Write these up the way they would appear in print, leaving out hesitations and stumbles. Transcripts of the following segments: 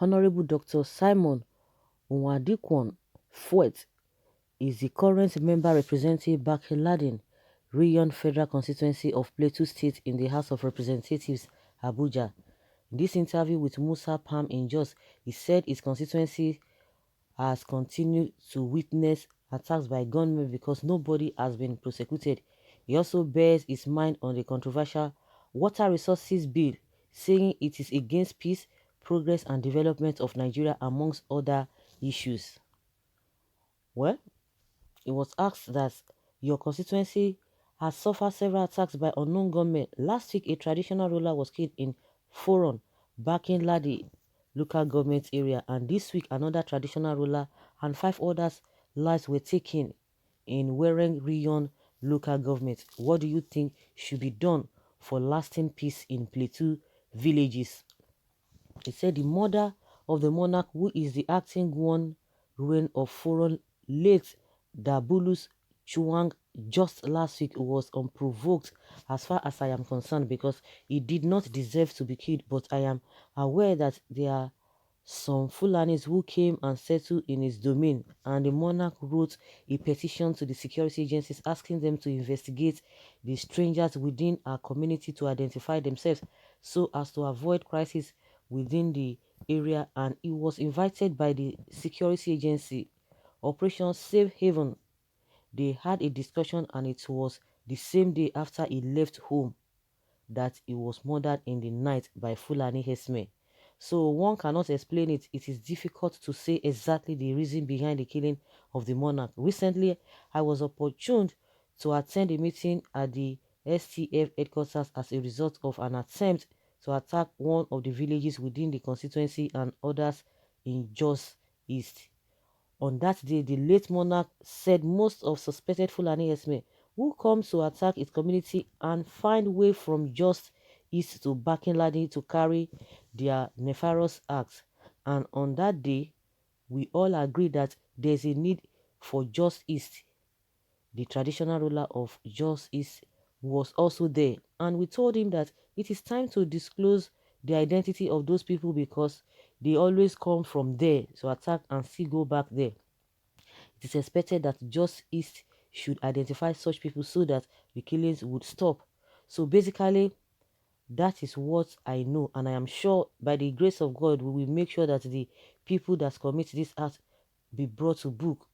Honorable Dr. Simon Nwadikwan Fuet is the current member representing Bakin Region Federal Constituency of Plateau State in the House of Representatives, Abuja. In this interview with Musa Pam in Jos, he said his constituency has continued to witness attacks by gunmen because nobody has been prosecuted. He also bears his mind on the controversial Water Resources Bill, saying it is against peace, progress and development of Nigeria amongst other issues. Well, it was asked that your constituency has suffered several attacks by unknown gunmen. Last week, a traditional ruler was killed in Foron, Bakin Ladi local government area, and this week another traditional ruler and 5 others' lives were taken in Wereng Region local government. What do you think should be done for lasting peace in Plateau villages? He said the mother of the monarch, who is the acting one reign of Foreign late Dabulus Chuang, just last week was unprovoked as far as I am concerned because he did not deserve to be killed, but I am aware that there are some Fulanis who came and settled in his domain, and the monarch wrote a petition to the security agencies asking them to investigate the strangers within our community to identify themselves so as to avoid crisis within the area, and he was invited by the security agency Operation Safe Haven. They had a discussion and it was the same day after he left home that he was murdered in the night by Fulani Herdsmen. So one cannot explain it. It is difficult to say exactly the reason behind the killing of the monarch. Recently, I was opportuned to attend a meeting at the STF headquarters as a result of an attempt to attack one of the villages within the constituency and others in Jos East. On that day, the late monarch said most of suspected Fulani herdsmen who come to attack his community and find way from just east to Bakinladi to carry their nefarious acts. And on that day, we all agree that there's a need for just east. The traditional ruler of just east was also there. And we told him that it is time to disclose the identity of those people because they always come from there to attack and still go back there. It is expected that Just East should identify such people so that the killings would stop. So basically, that is what I know, and I am sure by the grace of God, we will make sure that the people that commit this act be brought to book.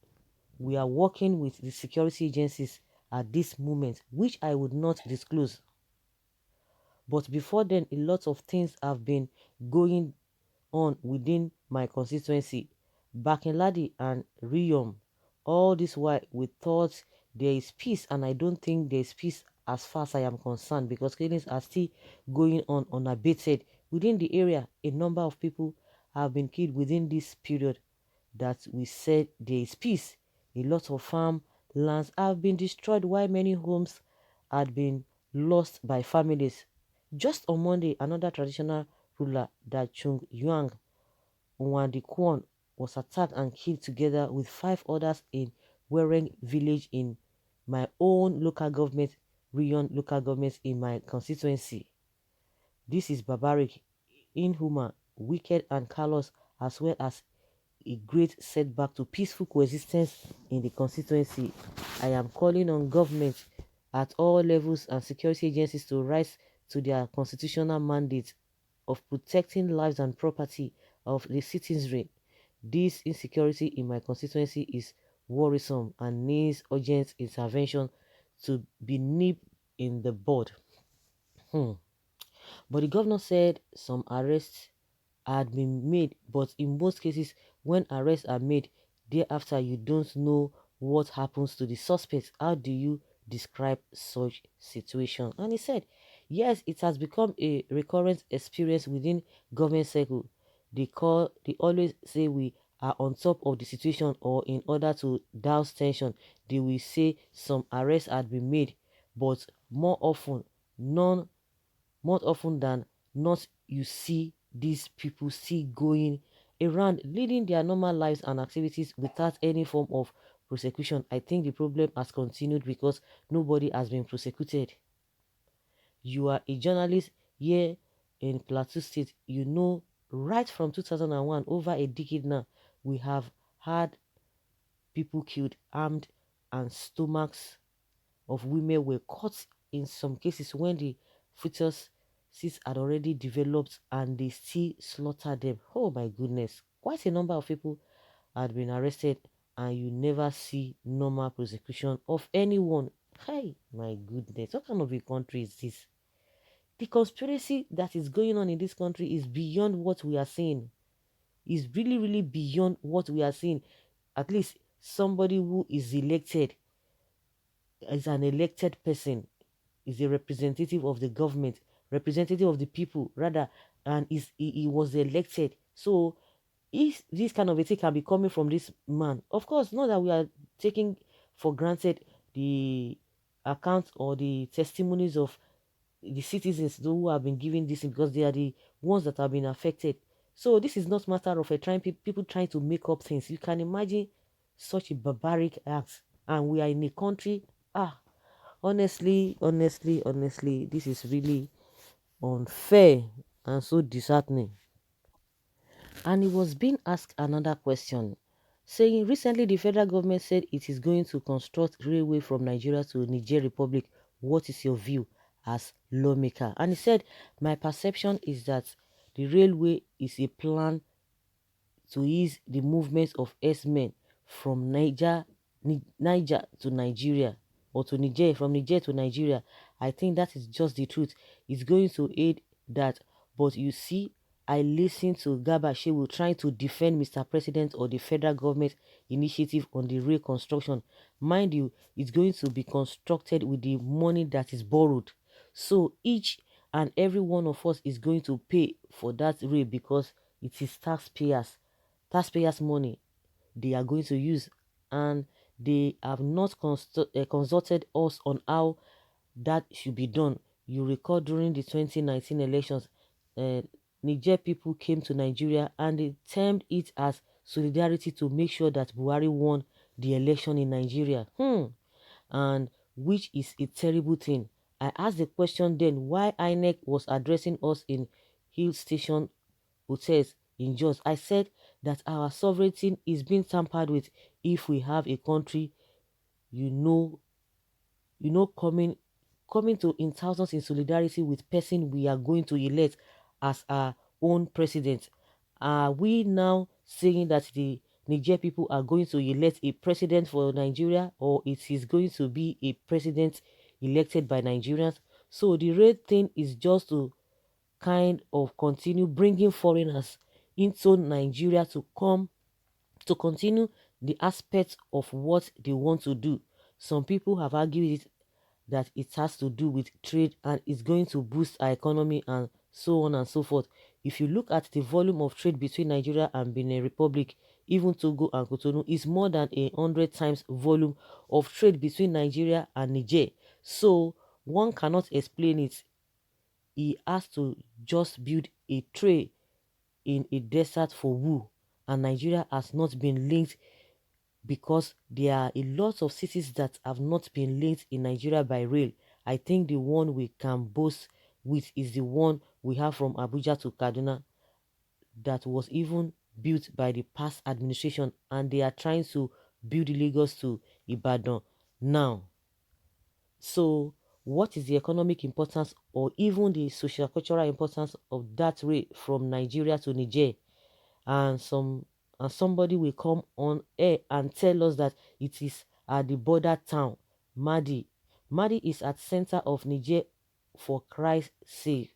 We are working with the security agencies at this moment, which I would not disclose. But before then, a lot of things have been going on within my constituency. Bakinladi and Riyom. All this while we thought there is peace, and I don't think there is peace as far as I am concerned because killings are still going on unabated. Within the area, a number of people have been killed within this period that we said there is peace. A lot of farm lands have been destroyed while many homes had been lost by families. Just on Monday, another traditional ruler, Da Chung Yuang Nwadikwan, was attacked and killed together with 5 others in Wereng village in my own local government, Rion local government in my constituency. This is barbaric, inhuman, wicked and callous, as well as a great setback to peaceful coexistence in the constituency. I am calling on government at all levels and security agencies to rise to their constitutional mandate of protecting lives and property of the citizenry. This insecurity in my constituency is worrisome and needs urgent intervention to be nipped in the bud. But the governor said some arrests had been made, but in most cases, when arrests are made, thereafter you don't know what happens to the suspects. How do you describe such situation? And he said, yes, it has become a recurrent experience within government circle. They always say we are on top of the situation, or in order to douse tension, they will say some arrests had been made, but more often than not, you see these people still going around leading their normal lives and activities without any form of prosecution. I think the problem has continued because nobody has been prosecuted. You are a journalist here in Plateau State. You know right from 2001, over a decade now, we have had people killed, armed, and stomachs of women were cut in some cases when the fetuses had already developed and they still slaughter them. Oh my goodness. Quite a number of people had been arrested and you never see normal prosecution of anyone. Hey, my goodness. What kind of a country is this? The conspiracy that is going on in this country is beyond what we are seeing. Is really, really beyond what we are seeing. At least somebody who is elected, is an elected person, is a representative of the government, representative of the people, rather, and he was elected. So if this kind of a thing can be coming from this man, of course, not that we are taking for granted the accounts or the testimonies of the citizens who have been given this, because they are the ones that have been affected. So this is not matter of a trying people trying to make up things. You can imagine such a barbaric act, and we are in a country. Honestly, this is really unfair and so disheartening. And he was being asked another question, saying recently the federal government said it is going to construct railway from Nigeria to Niger Republic. What is your view as lawmaker? And he said, my perception is that the railway is a plan to ease the movement of Herdsmen from Niger to Nigeria, or to Niger, from Niger to Nigeria. I think that is just the truth. It's going to aid that. But you see, I listened to Garba Shehu trying to defend Mr. President or the federal government initiative on the rail construction. Mind you, it's going to be constructed with the money that is borrowed. So each and every one of us is going to pay for that rail, because it is taxpayers money they are going to use, and they have not consulted us on how that should be done. You recall during the 2019 elections, uh, Niger people came to Nigeria and they termed it as solidarity to make sure that Buhari won the election in Nigeria. And which is a terrible thing. I asked the question then why INEC was addressing us in Hill Station hotels in Jos. I said that our sovereignty is being tampered with if we have a country, you know, coming to in thousands in solidarity with person we are going to elect as our own president. Are we now saying that the Niger people are going to elect a president for Nigeria, or it is going to be a president elected by Nigerians? So the red thing is just to kind of continue bringing foreigners into Nigeria to come to continue the aspects of what they want to do. Some people have argued that it has to do with trade and it's going to boost our economy and so on and so forth. If you look at the volume of trade between Nigeria and Benin Republic, even Togo and Cotonou, is more than 100 times volume of trade between Nigeria and Niger. So one cannot explain it. He has to just build a tray in a desert for wool, and Nigeria has not been linked, because there are a lot of cities that have not been linked in Nigeria by rail. I think the one we can boast with is the one we have from Abuja to Kaduna, that was even built by the past administration, and they are trying to build Lagos to Ibadan now. So what is the economic importance or even the social cultural importance of that rail from Nigeria to Niger? And somebody will come on air and tell us that it is at the border town, Madi. Madi is at center of Niger, for Christ's sake.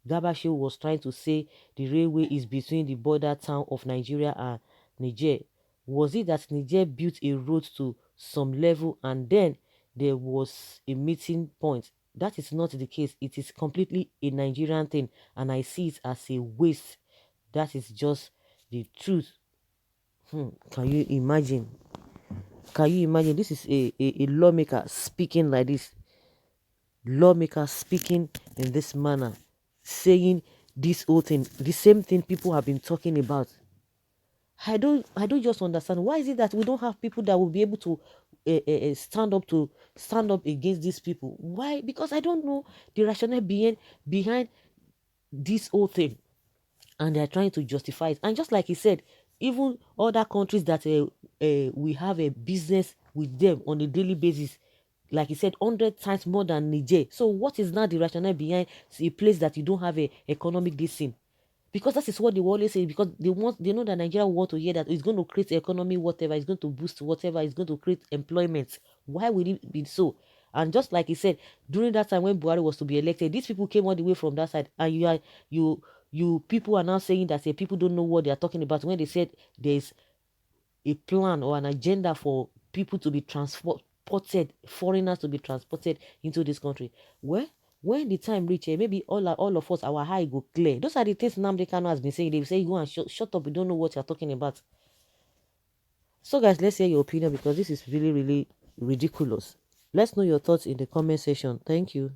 Gabashew was trying to say the railway is between the border town of Nigeria and Niger. Was it that Niger built a road to some level and then there was a meeting point? That is not the case. It is completely a Nigerian thing, and I see it as a waste. That is just the truth. Can you imagine? Can you imagine? This is a lawmaker speaking like this. Lawmaker speaking in this manner, saying this whole thing, the same thing people have been talking about. I don't just understand, why is it that we don't have people that will be able to stand up against these people? Why? Because I don't know the rationale behind this whole thing. and they're trying to justify it. And just like he said, even other countries that we have a business with them on a daily basis, like he said, 100 times more than Niger. So what is now the rationale behind a place that you don't have a economic dissing? Because that is what they will always say, because they know that Nigeria want to hear that it's going to create economy, whatever, it's going to boost whatever, it's going to create employment. Why would it be so? And just like he said, during that time when Buhari was to be elected, these people came all the way from that side, and you people are now saying that people don't know what they are talking about when they said there's a plan or an agenda for people to be transported, foreigners to be transported into this country. Well, when the time reaches, maybe all of us, our eye go clear. Those are the things Nnamdi Kanu has been saying. They say, go and shut up, you don't know what you're talking about. So guys, let's hear your opinion, because this is really, really ridiculous. Let's know your thoughts in the comment section. Thank you.